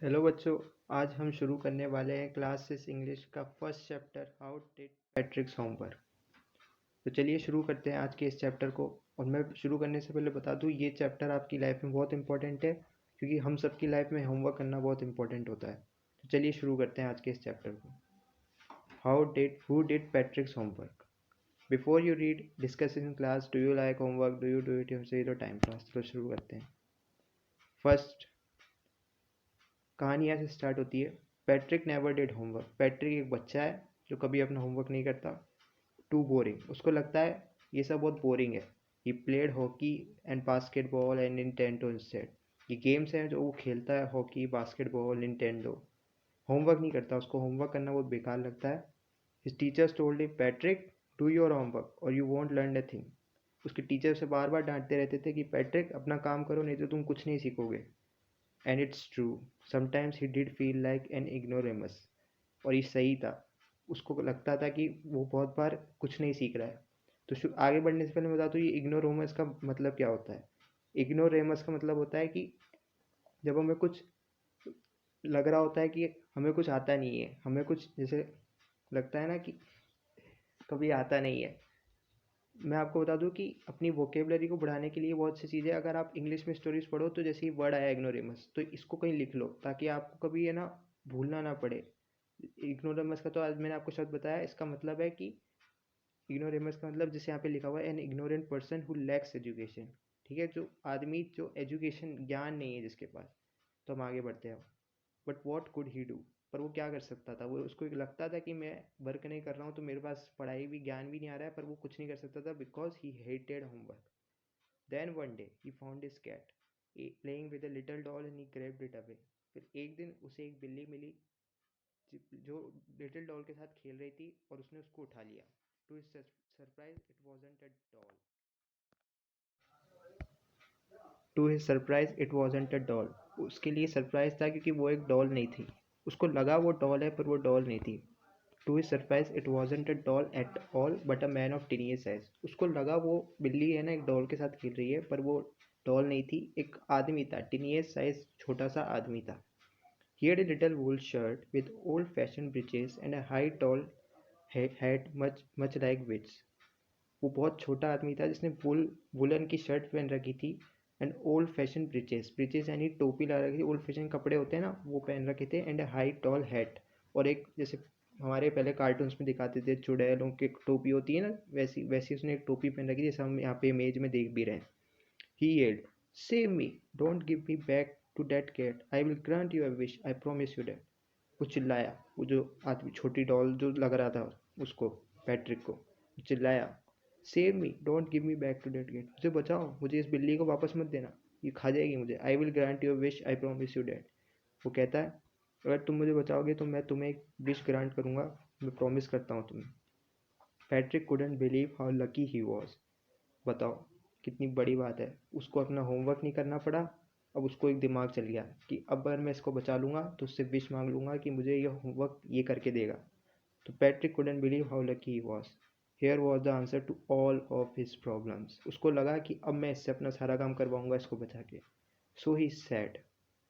Hello बच्चों। आज हम शुरू करने वाले हैं क्लास 6 इंग्लिश का first chapter how did पैट्रिक्स homework. तो चलिए शुरू करते हैं आज के इस चैप्टर को। और मैं शुरू करने से पहले बता दूं, ये चैप्टर आपकी लाइफ में बहुत इंपॉर्टेंट है, क्योंकि हम सबकी लाइफ में होमवर्क करना बहुत इंपॉर्टेंट होता है। तो चलिए शुरू करते हैं आज के इस चैप्टर को। Who did पैट्रिक्स homework. Before you read discuss in class, do you like homework, do you do it yourself, time pass. तो शुरू करते हैं। फर्स्ट कहानी ऐसे स्टार्ट होती है। Patrick never did homework. Patrick एक बच्चा है जो कभी अपना होमवर्क नहीं करता। टू बोरिंग, उसको लगता है ये सब बहुत बोरिंग है। He played hockey and basketball and Nintendo instead. ये गेम्स हैं जो वो खेलता है, हॉकी, बास्केटबॉल, निंटेंडो। होमवर्क नहीं करता, उसको होमवर्क करना बहुत बेकार लगता है। His teachers told him, Patrick do your homework और you won't learn a thing. उसके टीचर उसे बार बार डांटते रहते थे कि पैट्रिक अपना काम करो, नहीं तो तुम कुछ नहीं सीखोगे। And it's true, sometimes he did feel like an ignoramus. और ये सही था, उसको लगता था कि वो बहुत बार कुछ नहीं सीख रहा है। तो आगे बढ़ने से पहले मैं बता दूँ, ये इग्नोरेमस का मतलब क्या होता है। इग्नोरेमस का मतलब होता है कि जब हमें कुछ लग रहा होता है कि हमें कुछ आता नहीं है, हमें कुछ जैसे लगता है ना कि कभी आता नहीं है। मैं आपको बता दूं कि अपनी वोकेबलरी को बढ़ाने के लिए बहुत सी चीज़ें, अगर आप इंग्लिश में स्टोरीज पढ़ो तो जैसे ही वर्ड आया इग्नोरेमस, तो इसको कहीं लिख लो ताकि आपको कभी है ना भूलना ना पड़े। इग्नोरेमस का तो आज मैंने आपको शब्द बताया, इसका मतलब है कि इग्नोरेमस का मतलब जैसे यहाँ पे लिखा हुआ है, an ignorant person who lakhs education. ठीक है, जो आदमी जो एजुकेशन ज्ञान नहीं है जिसके पास। तो हम आगे बढ़ते हैं। But what could he do. पर वो क्या कर सकता था, वो उसको एक लगता था कि मैं वर्क नहीं कर रहा हूँ तो मेरे पास पढ़ाई भी ज्ञान भी नहीं आ रहा है, पर वो कुछ नहीं कर सकता था because he hated homework. Then one day he found his cat playing with a little doll and he grabbed it away. फिर एक दिन उसे एक बिल्ली मिली जो लिटिल डॉल के साथ खेल रही थी, और उसने उसको उठा लिया। To his surprise it wasn't a doll. To his surprise it wasn't a doll. उसके लिए सरप्राइज था क्योंकि वो एक डॉल नहीं थी। उसको लगा वो डॉल है, पर वो डॉल नहीं थी। To his surprise it wasn't a doll at all but a man of teenage size. उसको लगा वो बिल्ली है ना एक डॉल के साथ खेल रही है, पर वो डॉल नहीं थी, एक आदमी था, टीनेज साइज छोटा सा आदमी था। He had a little wool shirt with old-fashioned breeches and a high tall hat much like Wit's। वो बहुत छोटा आदमी था जिसने वुलन की शर्ट पहन रखी थी, and old fashion breaches. Breaches यानी टोपी लगा रखी थी, ओल्ड फैशन कपड़े होते हैं ना वो पहन रखे थे, एंड हाई टॉल हैट। और एक जैसे हमारे पहले कार्टून्स में दिखाते थे चुड़ैलों की टोपी होती है ना, वैसी वैसी उसने एक टोपी पहन रखी थी, जैसे हम यहाँ पे इमेज में देख भी रहे हैं। He yelled, save me, don't give me back to that cat, I will grant you a wish, I promise you that। वो चिल्लाया, वो जो आदमी छोटी डॉल जो लग रहा था उसको, पैट्रिक को चिल्लाया, save me don't give me back to the cat. मुझे बचाओ, मुझे इस बिल्ली को वापस मत देना, ये खा जाएगी मुझे। I will grant your wish, I promise you that. वो कहता है अगर तुम मुझे बचाओगे तो मैं तुम्हें एक विश ग्रांट करूंगा, मैं प्रॉमिस करता हूँ तुम्हें। Patrick couldn't believe how lucky he was. बताओ कितनी बड़ी बात है, उसको अपना होमवर्क नहीं करना पड़ा। अब उसको एक दिमाग चल गया कि अब अगर मैं इसको बचा लूँगा तो उससे विश मांग लूँगा कि मुझे ये होमवर्क ये करके देगा। तो Patrick couldn't believe how lucky he was. Here was the answer to all of his problems. उसको लगा कि अब मैं इससे अपना सारा काम करवाऊंगा इसको बचा के। So he said,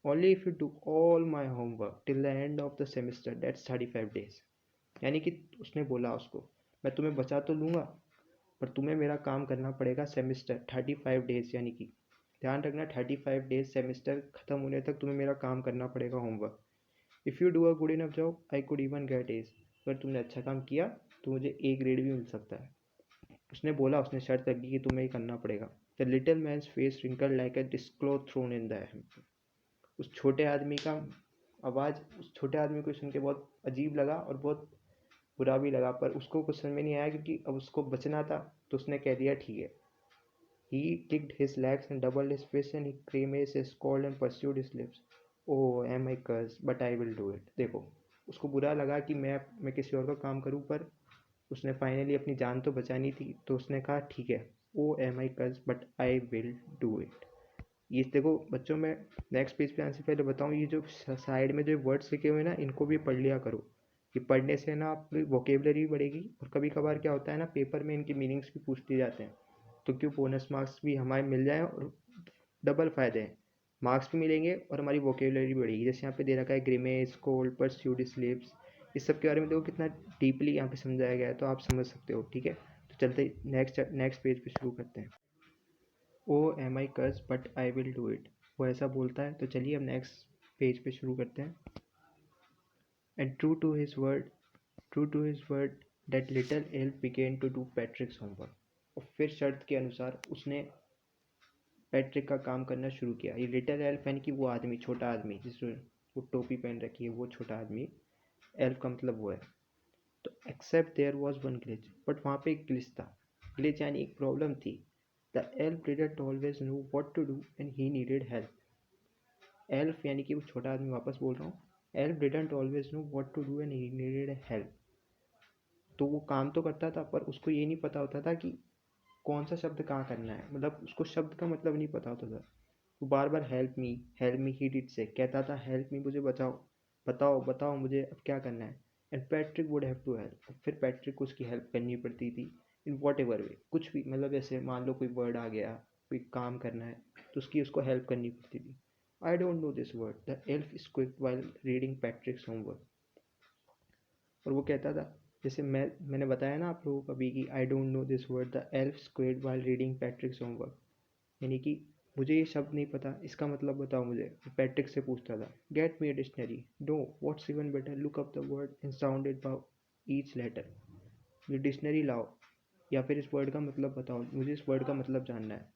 only if you do all my homework till the end of the semester that's 35 days। यानी कि उसने बोला उसको, मैं तुम्हें बचा तो लूँगा, पर तुम्हें मेरा काम करना पड़ेगा सेमिस्टर 35 days, यानी कि ध्यान रखना 35 days सेमिस्टर ख़त्म होने तक तुम्हें मेरा काम करना पड़ेगा homework. If you do a good enough job I could even get A's. अगर तुमने अच्छा काम किया तो मुझे ए ग्रेड भी मिल सकता है। उसने बोला, उसने शर्त लगी कि तुम्हें ये करना पड़ेगा। The little man's face wrinkle like a dishcloth thrown in the. उस छोटे आदमी का आवाज़ उस छोटे आदमी को सुन के बहुत अजीब लगा और बहुत बुरा भी लगा, पर उसको कुछ समझ में नहीं आया क्योंकि अब उसको बचना था। तो उसने कह दिया ठीक है। He kicked his legs and doubled his fists and he grimaced his scold and pursued his lips. Oh, am I cursed, but I will do it। देखो, उसको बुरा लगा कि मैं किसी और का काम करूं, पर उसने फाइनली अपनी जान तो बचानी थी, तो उसने कहा ठीक है। Oh am I curse but I will do it. ये देखो बच्चों, मैं नेक्स्ट पेज पे आने से पहले बताऊं, ये जो साइड में जो वर्ड्स लिखे हुए हैं ना, इनको भी पढ़ लिया करो। ये पढ़ने से ना आपकी वोकेबलरी भी बढ़ेगी, और कभी कभार क्या होता है ना, पेपर में इनकी मीनिंग्स भी पूछ दिए जाते हैं, तो क्यों बोनस मार्क्स भी हमारे मिल जाए और डबल फ़ायदे हैं। मार्क्स भी मिलेंगे और हमारी वोकेबुलरी बढ़ेगी। जैसे यहाँ पे दे रखा है ग्रिमेस, कोल्ड, परस्यूड, स्लिप्स, इस सब के बारे में देखो कितना डीपली यहाँ पे समझाया गया है, तो आप समझ सकते हो। ठीक है, तो चलते नेक्स्ट पेज पे शुरू करते हैं। Oh am I curse but I will do it, वो ऐसा बोलता है। तो चलिए हम नेक्स्ट पेज पे शुरू करते हैं। And true to his word that little elf began to do Patrick's homework, और फिर शर्त के अनुसार उसने पैट्रिक का काम करना शुरू किया। ये लिटिल एल्फ यानी कि वो आदमी, छोटा आदमी जिसने वो टोपी पहन रखी है, वो छोटा आदमी, एल्फ का मतलब वो है। तो except there was one glitch, but वहाँ पे एक ग्लिच था। ग्लिच यानी एक प्रॉब्लम थी। The elf didn't always know what to do and he needed help. Elf यानी कि वो छोटा आदमी, वापस बोल रहा हूँ, elf didn't always know what to do and he needed help. तो वो काम तो करता था पर उसको ये नहीं पता होता था कि कौन सा शब्द कहाँ करना है, मतलब उसको शब्द का मतलब नहीं पता होता था। वो बार बार हेल्प मी ही डिड से कहता था, हेल्प मी, मुझे बचाओ, बताओ बताओ मुझे अब क्या करना है। And Patrick would have to help, फिर पैट्रिक को उसकी हेल्प करनी पड़ती थी इन वॉट एवर वे, कुछ भी, मतलब जैसे मान लो कोई वर्ड आ गया, कोई काम करना है, तो उसकी उसको हेल्प करनी पड़ती थी। I don't know this word, the elf squeaked while reading Patrick's homework. और वो कहता था, जैसे मैंने बताया ना आप लोगों को अभी कि आई don't know this word, the elf squared while reading Patrick's homework, यानी कि मुझे ये शब्द नहीं पता, इसका मतलब बताओ मुझे। पैट्रिक से पूछता था, get me a dictionary, know what's even better, look up the word and sound it बाउ ईच लेटर। ये डिक्शनरी लाओ या फिर इस वर्ड का मतलब बताओ, मुझे इस वर्ड का मतलब जानना है।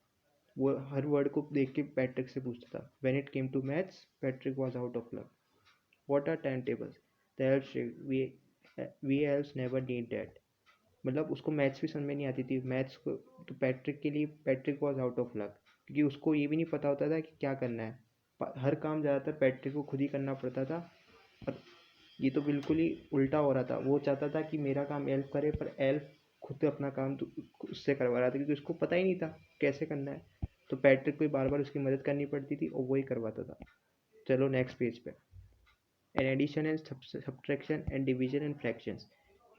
वो हर वर्ड को देख के पैट्रिक से पूछता था। When it came to maths, Patrick was out of luck. What are time tables, the elf we elves never need that. मतलब उसको मैथ्स भी समझ में नहीं आती थी, मैथ्स को, तो पैट्रिक के लिए Patrick was out of luck, क्योंकि उसको ये भी नहीं पता होता था कि क्या करना है। हर काम ज़्यादातर पैट्रिक को खुद ही करना पड़ता था। और ये तो बिल्कुल ही उल्टा हो रहा था, वो चाहता था कि मेरा काम एल्फ करे, पर एल्फ खुद अपना काम तो उससे करवा रहा था, क्योंकि उसको पता ही नहीं था कैसे करना है। तो पैट्रिक को बार बार उसकी मदद करनी पड़ती थी और वही करवाता था। चलो नेक्स्ट पेज पे। And addition and subtraction and division and fractions.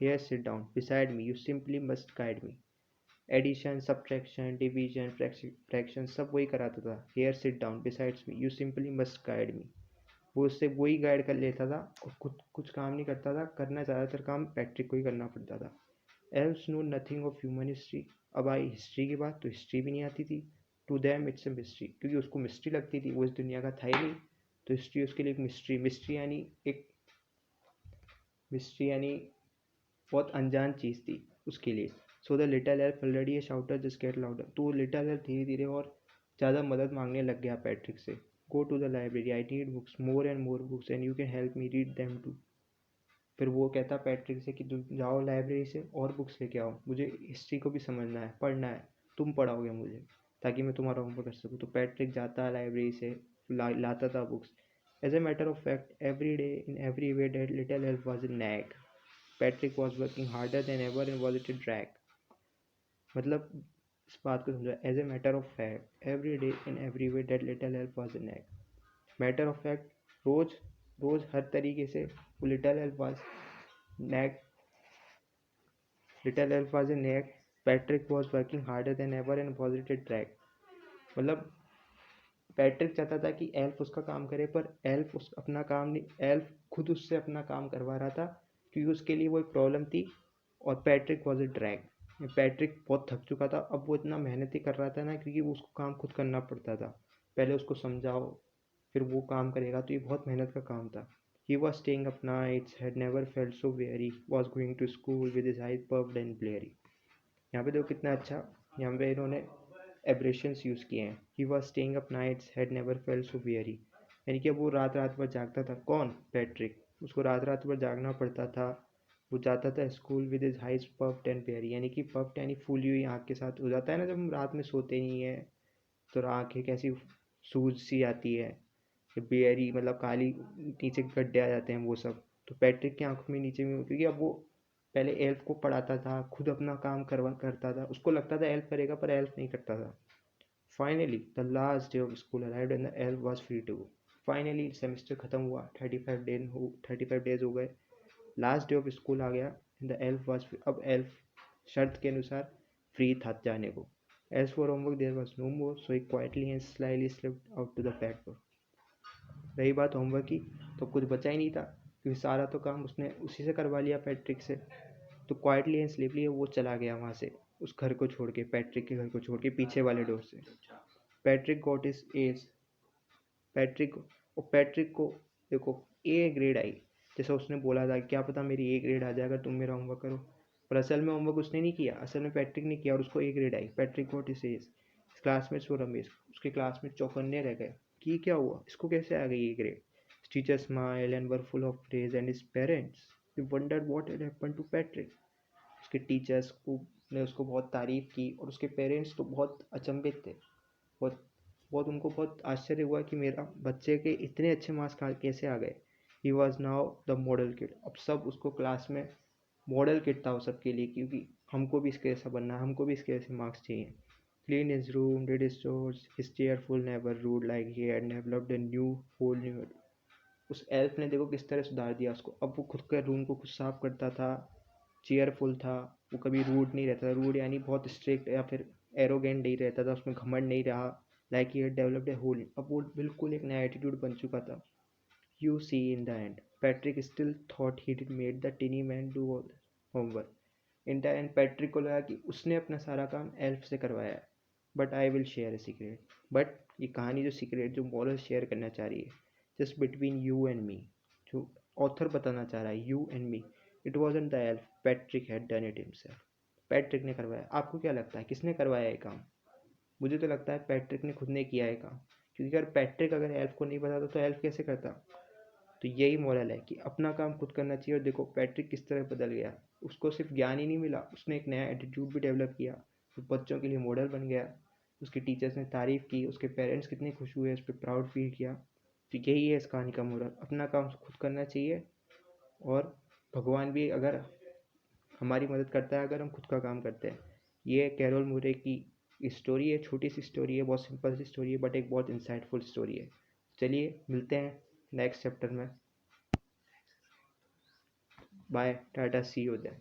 Here sit down beside me, you simply must guide me. Addition, subtraction, division, fraction सब वही कराता था। Here sit down besides me, you simply must guide me. वो उससे वही guide कर लेता था और खुद कुछ काम नहीं करता था, करना ज़्यादातर काम पैट्रिक को ही करना पड़ता था। Elves know nothing of human history, अब आई हिस्ट्री की बात, तो हिस्ट्री भी नहीं आती थी। To them it's a mystery, क्योंकि उसको मिस्ट्री लगती थी, वो इस दुनिया का था ही नहीं, तो हिस्ट्री उसके लिए एक मिस्ट्री, मिस्ट्री यानी बहुत अनजान चीज़ थी उसके लिए। So the little elf already A शाउटर just get louder, तो लिटल एल्फ धीरे धीरे और ज़्यादा मदद मांगने लग गया पैट्रिक से। Go to the library, I need books, more and more books, and you can help me read them too. फिर वो कहता पैट्रिक से कि तुम जाओ लाइब्रेरी से और बुक्स लेके आओ, मुझे हिस्ट्री को भी समझना है, पढ़ना है, तुम पढ़ाओगे मुझे, ताकि मैं तुम्हारा होमवर्क कर सकूँ। तो पैट्रिक जाता है लाइब्रेरी से, लाता था books. As a matter of fact every day in every way that little elf was a nag, Patrick was working harder than ever and was it a drag. मतलब इस बात को समझा, as a matter of fact every day in every way that little elf was a nag. Matter of fact, रोज रोज हर तरीके से वो little elf was nag, little elf was a nag, Patrick was working harder than ever and was it a drag. मतलब Patrick चाहता था कि एल्फ उसका काम करे, पर एल्फ उस अपना काम नहीं, एल्फ खुद उससे अपना काम करवा रहा था, क्योंकि उसके लिए वो एक प्रॉब्लम थी। और Patrick was a drag, Patrick बहुत थक चुका था, अब वो इतना मेहनत ही कर रहा था ना, क्योंकि वो उसको काम खुद करना पड़ता था। पहले उसको समझाओ फिर वो काम करेगा, तो ये बहुत मेहनत का काम था। He was staying up nights, had never felt so weary, was going to school with his eyes puffed and bleary. यहाँ पे देखो कितना अच्छा, यहाँ पे इन्होंने एब्रेशंस यूज़ किए हैं। He was staying up nights, had never felt so very, यानी कि अब वो रात रात भर जागता था। कौन? पैट्रिक, उसको रात रात भर जागना पड़ता था। वो जाता था school with his eyes puffed and bleary, यानी कि पफ्ड यानी फूली हुई आँख के साथ, हो जाता है ना जब हम रात में सोते नहीं है तो आँखें कैसी सूज सी आती है, बेरी मतलब काली, नीचे गड्ढे आ जाते हैं वो सब। तो पैट्रिक की आंखों में नीचे में, क्योंकि अब वो पहले एल्फ को पढ़ाता था, खुद अपना काम करता था, उसको लगता था एल्फ करेगा पर एल्फ नहीं करता था। Finally the last day of school arrived and the elf was free to go. Finally semester खत्म हुआ, 35 डेज हो गए, लास्ट डे ऑफ स्कूल आ गया, एंड द एल्फ वाज, अब एल्फ शर्त के अनुसार फ्री था जाने को। As for homework, there was no more, so he quietly and slyly slipped out to the back door. रही बात होमवर्क की, तो कुछ बचा ही नहीं था क्योंकि सारा तो काम उसने उसी से करवा लिया, पैट्रिक से। तो क्वाइटली एंड स्लीपली वो चला गया वहाँ से, उस घर को छोड़ के, पैट्रिक के घर को छोड़ के पीछे वाले डोर से। Patrick got his age Patrick को देखो ए ग्रेड आई, जैसा उसने बोला था, क्या पता मेरी ए ग्रेड आ जाए अगर तुम मेरा होमवर्क करो। पर असल में होमवर्क उसने नहीं किया, असल में पैट्रिक ने किया और उसको A grade I. Patrick got his age, classmates were amazed, उसके क्लासमेट चौकन्ने रह गए कि क्या हुआ, इसको कैसे आ गई A grade. Teacher smile and were full of praise and his parents wondered what had happened to Patrick. उसके टीचर्स को ने उसको बहुत तारीफ़ की और उसके पेरेंट्स तो बहुत अचंभित थे। बहुत बहुत उनको बहुत आश्चर्य हुआ कि मेरा बच्चे के इतने अच्छे मार्क्स कैसे आ गए। He was now the model kid, अब सब उसको क्लास में मॉडल किड था वो सबके लिए, क्योंकि हमको भी इसके जैसा बनना है, हमको भी इसके जैसे मार्क्स चाहिए। Clean his room, did his chores, his cheerful never rude like he had developed a new whole new. उस एल्फ ने देखो किस तरह सुधार दिया उसको, अब वो खुद के रूम को खुद साफ करता था, चेयरफुल था, वो कभी रूड नहीं रहता था, रूड यानी बहुत स्ट्रिक्ट या फिर एरोगेंट नहीं रहता था, उसमें घमंड नहीं रहा। Like he had developed a whole, अब वो बिल्कुल एक नया एटीट्यूड बन चुका था। You see in the end Patrick still thought he did made the tiny man do homework. In the end Patrick को लगा कि उसने अपना सारा काम एल्फ से करवाया है। But I will share a secret, but ये कहानी जो सीक्रेट जो मॉरल शेयर करना चाह रही है, just between you and me, जो ऑथर बताना चाह रहा है, you and me, it wasn't the elf, Patrick had done it himself. Patrick ने करवाया। आपको क्या लगता है किसने करवाया ये काम? मुझे तो लगता है पैट्रिक ने खुद ने किया है काम, क्योंकि अगर पैट्रिक अगर एल्फ को नहीं बताता तो एल्फ कैसे करता। तो यही मॉरल है कि अपना काम खुद करना चाहिए। और देखो पैट्रिक किस तरह बदल गया, उसको सिर्फ ज्ञान ही नहीं मिला, उसने एक नया एटीट्यूड भी डेवलप किया, वो बच्चों के लिए मॉडल बन गया। उसके टीचर्स ने तारीफ़ की, उसके पेरेंट्स कितने खुश हुए, उस पर प्राउड फील किया। तो यही है इस कहानी का मोरल, अपना काम खुद करना चाहिए। और भगवान भी अगर हमारी मदद करता है अगर हम खुद का काम करते हैं। ये कैरोल मूरे की स्टोरी है, छोटी सी स्टोरी है, बहुत सिंपल सी स्टोरी है, बट एक बहुत इंसाइटफुल स्टोरी है। चलिए मिलते हैं नेक्स्ट चैप्टर में। Bye, ta ta, see you then.